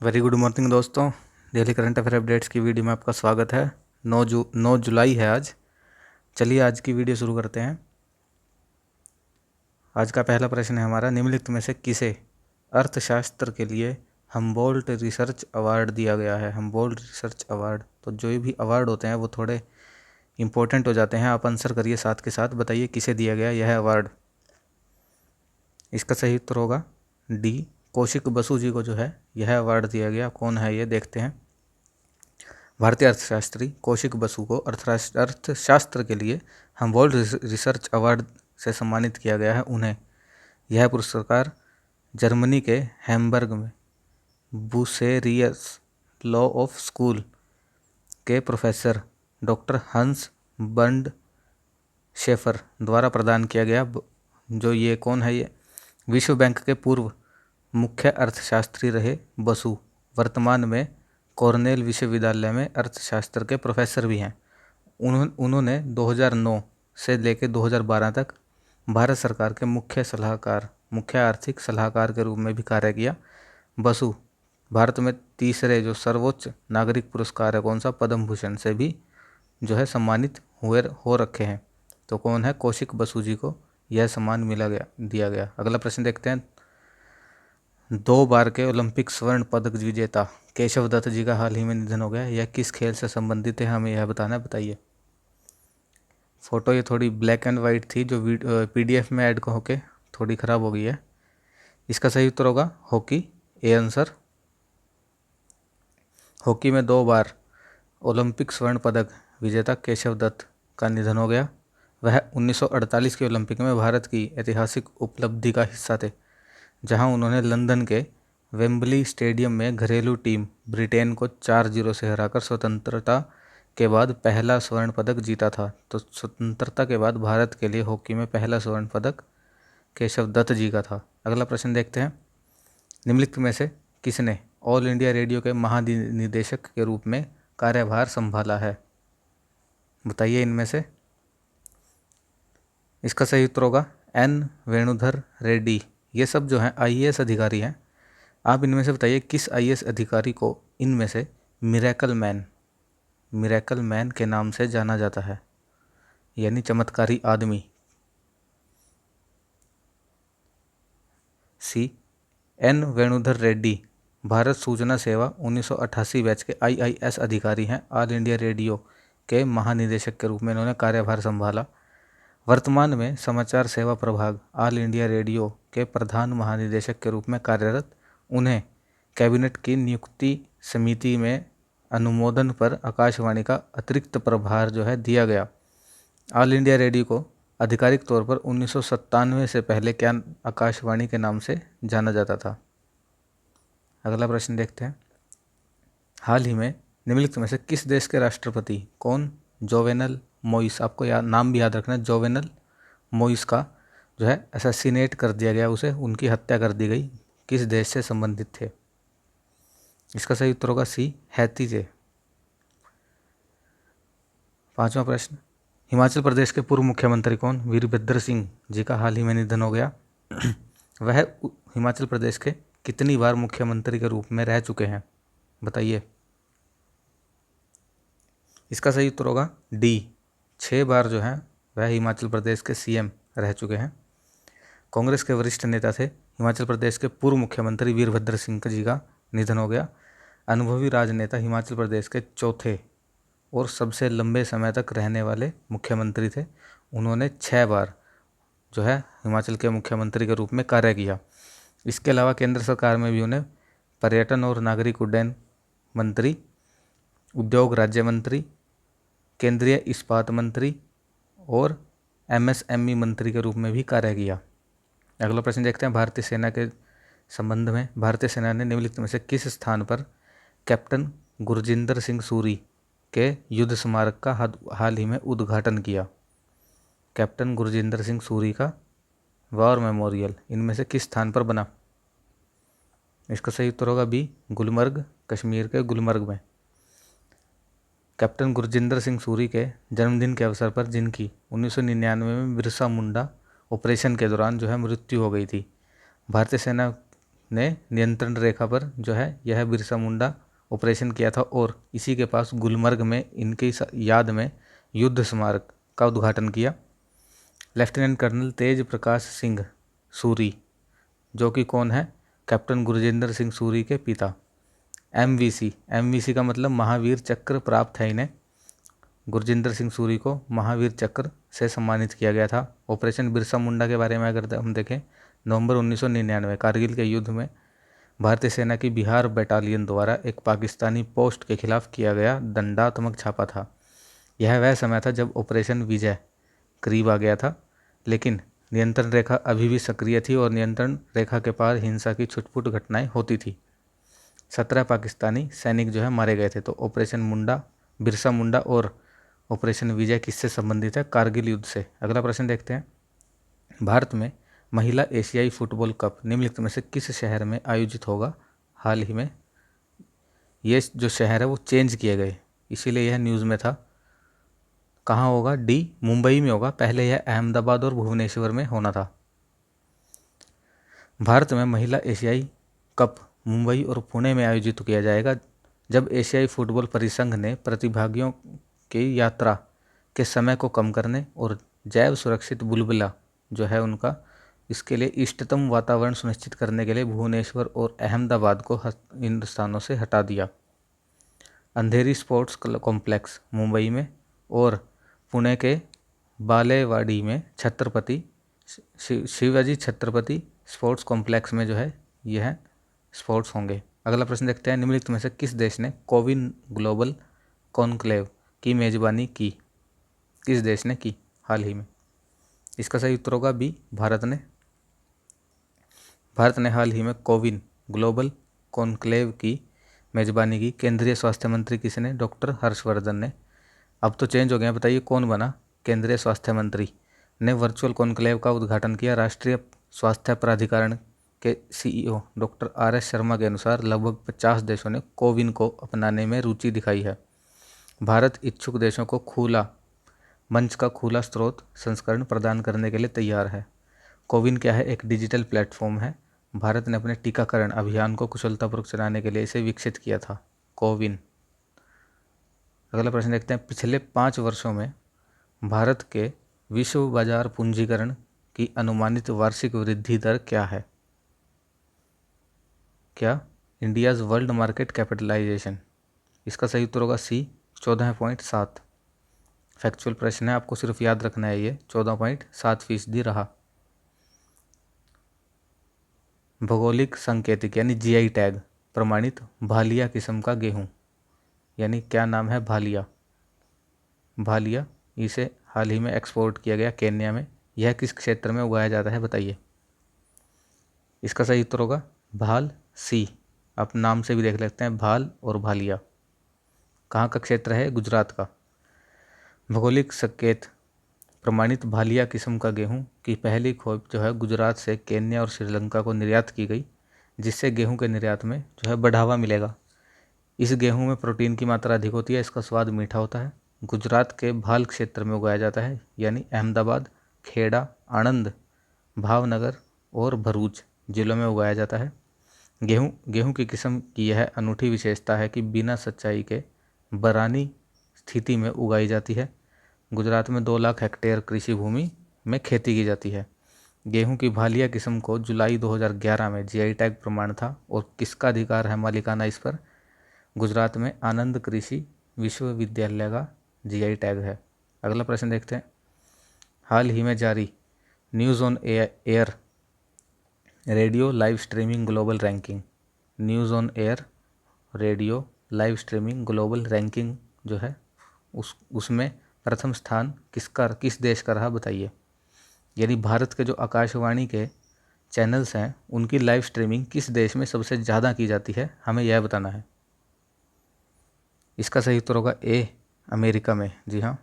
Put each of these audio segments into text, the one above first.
Very good morning दोस्तों। Daily current affair updates की video में आपका स्वागत है। 9 जुलाई है आज। चलिए आज की वीडियो शुरू करते हैं। आज का पहला प्रश्न है हमारा, निम्नलिखित में से किसे अर्थशास्त्र के लिए हम्बोल्ट रिसर्च अवार्ड दिया गया है। हम्बोल्ट रिसर्च अवार्ड, तो जो भी अवार्ड होते हैं वो थोड़े इंपॉर्टेंट हो जाते हैं। आप आंसर करिए साथ के साथ, बताइए किसे दिया गया यह अवार्ड। इसका सही उत्तर होगा डी, कौशिक बसु जी को जो है यह अवार्ड दिया गया। कौन है ये देखते हैं। भारतीय अर्थशास्त्री कौशिक बसु को अर्थशास्त्र के लिए हम्बोल्ट रिसर्च अवार्ड से सम्मानित किया गया है। उन्हें यह पुरस्कार जर्मनी के हैम्बर्ग में बुसेरियस लॉ ऑफ स्कूल के प्रोफेसर डॉक्टर हंस बंड शेफर द्वारा प्रदान किया गया। जो ये कौन है, ये विश्व बैंक के पूर्व मुख्य अर्थशास्त्री रहे बसु वर्तमान में कॉर्नेल विश्वविद्यालय में अर्थशास्त्र के प्रोफेसर भी हैं। उन्होंने 2009 से लेकर 2012 तक भारत सरकार के मुख्य आर्थिक सलाहकार के रूप में भी कार्य किया। बसु भारत में तीसरे जो सर्वोच्च नागरिक पुरस्कार है कौन सा, पद्म भूषण से भी जो है सम्मानित हो रखे हैं। तो कौन है, कौशिक बसु जी को यह सम्मान दिया गया। अगला प्रश्न देखते हैं। 2 बार के ओलंपिक स्वर्ण पदक विजेता केशव दत्त जी का हाल ही में निधन हो गया। यह किस खेल से संबंधित है, हमें यह बताना है, बताइए। फोटो ये थोड़ी ब्लैक एंड वाइट थी, जो पीडीएफ में ऐड होके थोड़ी ख़राब हो गई है। इसका सही उत्तर होगा हॉकी, ए आंसर। हॉकी में 2 बार ओलंपिक स्वर्ण पदक विजेता केशव दत्त का निधन हो गया। वह 1948 के ओलंपिक में भारत की ऐतिहासिक उपलब्धि का हिस्सा थे, जहां उन्होंने लंदन के वेम्बली स्टेडियम में घरेलू टीम ब्रिटेन को 4-0 से हराकर स्वतंत्रता के बाद पहला स्वर्ण पदक जीता था। तो स्वतंत्रता के बाद भारत के लिए हॉकी में पहला स्वर्ण पदक केशव दत्त जी का था। अगला प्रश्न देखते हैं। निम्नलिखित में से किसने ऑल इंडिया रेडियो के महानिदेशक के रूप में कार्यभार संभाला है, बताइए इनमें से। इसका सही उत्तर होगा एन वेणुधर रेड्डी। ये सब जो हैं आईएएस अधिकारी हैं। आप इनमें से बताइए किस आईएएस अधिकारी को इनमें से मिरेकल मैन के नाम से जाना जाता है, यानी चमत्कारी आदमी। सी, एन वेणुधर रेड्डी भारत सूचना सेवा 1988 बैच के आईआईएस अधिकारी हैं। ऑल इंडिया रेडियो के महानिदेशक के रूप में इन्होंने कार्यभार संभाला। वर्तमान में समाचार सेवा प्रभाग ऑल इंडिया रेडियो के प्रधान महानिदेशक के रूप में कार्यरत। उन्हें कैबिनेट की नियुक्ति समिति में अनुमोदन पर आकाशवाणी का अतिरिक्त प्रभार जो है दिया गया। ऑल इंडिया रेडियो को आधिकारिक तौर पर 1997 से पहले क्या आकाशवाणी के नाम से जाना जाता था। अगला प्रश्न देखते हैं। हाल ही में निम्नलिखित में से किस देश के राष्ट्रपति कौन जोवेनल मोइस, आपको नाम भी याद रखना है, जोवेनल मोइस का जो है असैसिनेट कर दिया गया, उसे उनकी हत्या कर दी गई, किस देश से संबंधित थे। इसका सही उत्तर होगा सी, हैती से। 5वां प्रश्न। हिमाचल प्रदेश के पूर्व मुख्यमंत्री कौन, वीरभद्र सिंह जी का हाल ही में निधन हो गया। वह हिमाचल प्रदेश के कितनी बार मुख्यमंत्री के रूप में रह चुके हैं, बताइए। इसका सही उत्तर होगा डी, 6 बार जो है वह हिमाचल प्रदेश के सीएम रह चुके हैं। कांग्रेस के वरिष्ठ नेता थे हिमाचल प्रदेश के पूर्व मुख्यमंत्री वीरभद्र सिंह जी का निधन हो गया। अनुभवी राजनेता हिमाचल प्रदेश के चौथे और सबसे लंबे समय तक रहने वाले मुख्यमंत्री थे। उन्होंने 6 बार जो है हिमाचल के मुख्यमंत्री के रूप में कार्य किया। इसके अलावा केंद्र सरकार में भी उन्हें पर्यटन और नागरिक उड्डयन मंत्री, उद्योग राज्य मंत्री, केंद्रीय इस्पात मंत्री और एमएसएमई मंत्री के रूप में भी कार्य किया। अगला प्रश्न देखते हैं। भारतीय सेना के संबंध में, भारतीय सेना ने निम्नलिखित में से किस स्थान पर कैप्टन गुरजिंदर सिंह सूरी के युद्ध स्मारक का हाल ही में उद्घाटन किया। कैप्टन गुरजिंदर सिंह सूरी का वॉर मेमोरियल इनमें से किस स्थान पर बना। इसका सही उत्तर होगा बी, गुलमर्ग, कश्मीर के गुलमर्ग में। कैप्टन गुरजिंदर सिंह सूरी के जन्मदिन के अवसर पर, जिनकी 1999 में बिरसा मुंडा ऑपरेशन के दौरान जो है मृत्यु हो गई थी, भारतीय सेना ने नियंत्रण रेखा पर जो है यह बिरसा मुंडा ऑपरेशन किया था और इसी के पास गुलमर्ग में इनकी याद में युद्ध स्मारक का उद्घाटन किया। लेफ्टिनेंट कर्नल तेज प्रकाश सिंह सूरी, जो कि कौन है, कैप्टन गुरजिंदर सिंह सूरी के पिता। एमवीसी का मतलब महावीर चक्र प्राप्त है इन्हें। गुरजिंदर सिंह सूरी को महावीर चक्र से सम्मानित किया गया था। ऑपरेशन बिरसा मुंडा के बारे में अगर हम देखें, नवंबर 1999 कारगिल के युद्ध में भारतीय सेना की बिहार बटालियन द्वारा एक पाकिस्तानी पोस्ट के खिलाफ किया गया दंडात्मक छापा था। यह वह समय था जब ऑपरेशन विजय करीब आ गया था, लेकिन नियंत्रण रेखा अभी भी सक्रिय थी और नियंत्रण रेखा के पार हिंसा की छुटपुट घटनाएं होती थी। 17 पाकिस्तानी सैनिक जो है मारे गए थे। तो ऑपरेशन मुंडा, बिरसा मुंडा और ऑपरेशन विजय किससे संबंधित है, कारगिल युद्ध से। अगला प्रश्न देखते हैं। भारत में महिला एशियाई फुटबॉल कप निम्नलिखित में से किस शहर में आयोजित होगा हाल ही में। ये जो शहर है वो चेंज किए गए, इसीलिए यह न्यूज़ में था। कहाँ होगा, डी मुंबई में होगा। पहले यह अहमदाबाद और भुवनेश्वर में होना था। भारत में महिला एशियाई कप मुंबई और पुणे में आयोजित किया जाएगा। जब एशियाई फुटबॉल परिसंघ ने प्रतिभागियों की यात्रा के समय को कम करने और जैव सुरक्षित बुलबुला जो है उनका, इसके लिए इष्टतम वातावरण सुनिश्चित करने के लिए भुवनेश्वर और अहमदाबाद को इन स्थानों से हटा दिया। अंधेरी स्पोर्ट्स कॉम्प्लेक्स मुंबई में और पुणे के बालेवाड़ी में छत्रपति शिवाजी छत्रपति स्पोर्ट्स कॉम्प्लेक्स में जो है यह स्पोर्ट्स होंगे। अगला प्रश्न देखते हैं। निम्नलिखित में से किस देश ने कोविन ग्लोबल कॉन्क्लेव की मेजबानी की, किस देश ने की हाल ही में। इसका सही उत्तर होगा बी, भारत ने। भारत ने हाल ही में कोविन ग्लोबल कॉन्क्लेव की मेजबानी की। केंद्रीय स्वास्थ्य मंत्री किसने, डॉक्टर हर्षवर्धन ने। अब तो चेंज हो गया, बताइए कौन बना केंद्रीय स्वास्थ्य मंत्री ने वर्चुअल कॉन्क्लेव का उद्घाटन किया। राष्ट्रीय स्वास्थ्य प्राधिकरण के सीईओ डॉक्टर आर.एस. शर्मा के अनुसार लगभग 50 देशों ने कोविन को अपनाने में रुचि दिखाई है। भारत इच्छुक देशों को खुला मंच का खुला स्रोत संस्करण प्रदान करने के लिए तैयार है। कोविन क्या है, एक डिजिटल प्लेटफॉर्म है। भारत ने अपने टीकाकरण अभियान को कुशलतापूर्वक चलाने के लिए इसे विकसित किया था, कोविन। अगला प्रश्न देखते हैं। पिछले 5 वर्षों में भारत के विश्व बाजार पूंजीकरण की अनुमानित वार्षिक वृद्धि दर क्या है। क्या, इंडियाज़ वर्ल्ड मार्केट कैपिटलाइजेशन। इसका सही उत्तर होगा सी, 14.7। फैक्चुअल प्रश्न है, आपको सिर्फ याद रखना है, ये 14.7% रहा। भौगोलिक संकेतिक यानी जीआई टैग प्रमाणित भालिया किस्म का गेहूं, यानी क्या नाम है, भालिया। भालिया, इसे हाल ही में एक्सपोर्ट किया गया केन्या में। यह किस क्षेत्र में उगाया जाता है, बताइए। इसका सही उत्तर होगा भाल, सी। आप नाम से भी देख लेते हैं, भाल और भालिया। कहाँ का क्षेत्र है, गुजरात का। भौगोलिक संकेत प्रमाणित भालिया किस्म का गेहूं की पहली खोज जो है गुजरात से केन्या और श्रीलंका को निर्यात की गई, जिससे गेहूं के निर्यात में जो है बढ़ावा मिलेगा। इस गेहूं में प्रोटीन की मात्रा अधिक होती है, इसका स्वाद मीठा होता है। गुजरात के भाल क्षेत्र में उगाया जाता है, यानी अहमदाबाद, खेड़ा, आणंद, भावनगर और भरूच जिलों में उगाया जाता है। गेहूं की किस्म की यह अनूठी विशेषता है कि बिना सिंचाई के बरानी स्थिति में उगाई जाती है। गुजरात में 2 लाख हेक्टेयर कृषि भूमि में खेती की जाती है। गेहूं की भालिया किस्म को जुलाई 2011 में जीआई टैग प्रमाण था और किसका अधिकार है मालिकाना इस पर, गुजरात में आनंद कृषि विश्वविद्यालय का जीआई टैग है। अगला प्रश्न देखते हैं। हाल ही में जारी news on air radio live streaming global ranking, news on air radio live streaming global ranking जो है उसमें प्रथम स्थान किस देश का रहा, बताइए। यानी भारत के जो आकाशवाणी के चैनल्स हैं उनकी लाइव स्ट्रीमिंग किस देश में सबसे ज़्यादा की जाती है, हमें यह बताना है। इसका सही उत्तर होगा ए, अमेरिका में। जी हाँ।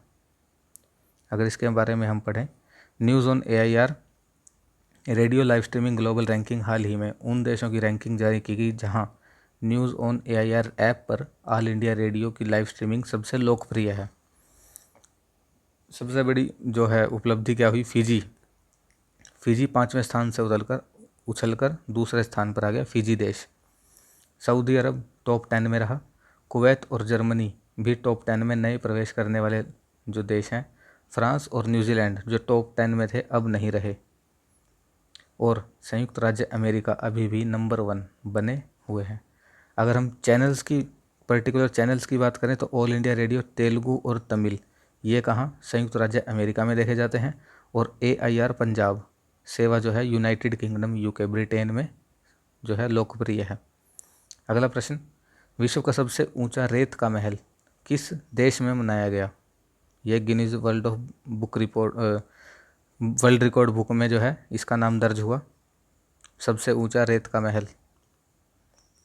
अगर इसके बारे में हम पढ़ें, news on AIR radio live streaming global ranking हाल ही में उन देशों की रैंकिंग जारी की गई जहां न्यूज़ ऑन AIR ऐप पर ऑल इंडिया रेडियो की लाइव स्ट्रीमिंग सबसे लोकप्रिय है। सबसे बड़ी जो है उपलब्धि क्या हुई, फिजी 5वें स्थान से उतरकर उछलकर दूसरे स्थान पर आ गया फिजी देश। सऊदी अरब टॉप 10 में रहा। कुवैत और जर्मनी भी टॉप 10 में नए प्रवेश करने वाले जो देश हैं। फ्रांस और न्यूजीलैंड जो टॉप 10 में थे अब नहीं रहे। और संयुक्त राज्य अमेरिका अभी भी नंबर 1 बने हुए हैं। अगर हम चैनल्स की पर्टिकुलर चैनल्स की बात करें तो ऑल इंडिया रेडियो तेलुगु और तमिल ये कहाँ संयुक्त राज्य अमेरिका में देखे जाते हैं। और AIR पंजाब सेवा जो है यूनाइटेड किंगडम UK ब्रिटेन में जो है लोकप्रिय है। अगला प्रश्न, विश्व का सबसे ऊंचा रेत का महल किस देश में बनाया गया? यह गिनीज वर्ल्ड रिकॉर्ड बुक में जो है इसका नाम दर्ज हुआ, सबसे ऊंचा रेत का महल।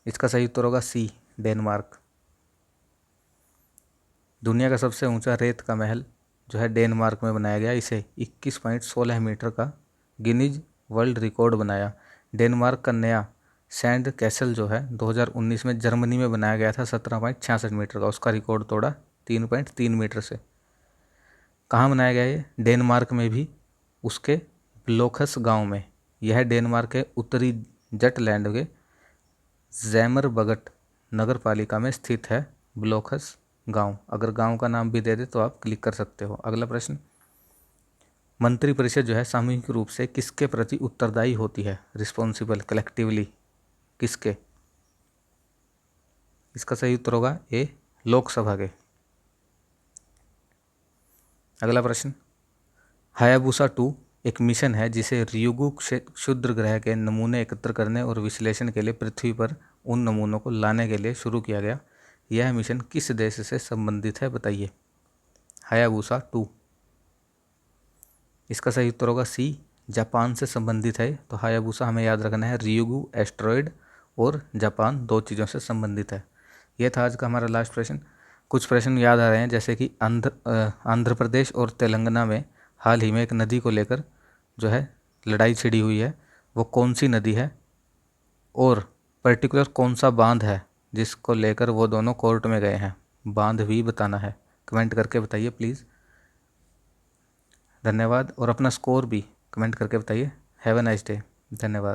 इसका सही उत्तर होगा C, डेनमार्क। दुनिया का सबसे ऊंचा रेत का महल जो है डेनमार्क में बनाया गया। इसे 21.16 मीटर का गिनीज वर्ल्ड रिकॉर्ड बनाया। डेनमार्क का नया सैंड कैसल जो है 2019 में जर्मनी में बनाया गया था 17.66 मीटर का, उसका रिकॉर्ड तोड़ा 3.3 मीटर से। कहाँ बनाया गया ये? डेनमार्क में भी, उसके ब्लोखस गांव में। यह डेनमार्क के उत्तरी जटलैंड के जैमरबगट नगर पालिका में स्थित है ब्लोखस गांव। अगर गांव का नाम भी दे दे तो आप क्लिक कर सकते हो। अगला प्रश्न, मंत्रिपरिषद जो है सामूहिक रूप से किसके प्रति उत्तरदायी होती है? रिस्पॉन्सिबल कलेक्टिवली किसके? इसका सही उत्तर होगा A, लोकसभा के। अगला प्रश्न, हायाबुसा 2 एक मिशन है जिसे रियुगु क्षुद्र ग्रह के नमूने एकत्र करने और विश्लेषण के लिए पृथ्वी पर उन नमूनों को लाने के लिए शुरू किया गया। यह मिशन किस देश से संबंधित है बताइए? हायाबुसा 2। इसका सही उत्तर होगा C, जापान से संबंधित है। तो हायाबुसा हमें याद रखना है, रियुगु एस्ट्रॉयड और जापान 2 चीज़ों से संबंधित है। यह था आज का हमारा लास्ट प्रश्न। कुछ प्रश्न याद आ रहे हैं, जैसे कि आंध्र प्रदेश और तेलंगाना में हाल ही में एक नदी को लेकर जो है लड़ाई छिड़ी हुई है, वो कौन सी नदी है और पर्टिकुलर कौन सा बांध है जिसको लेकर वो दोनों कोर्ट में गए हैं? बांध भी बताना है, कमेंट करके बताइए प्लीज़। धन्यवाद। और अपना स्कोर भी कमेंट करके बताइए। Have a nice day. धन्यवाद।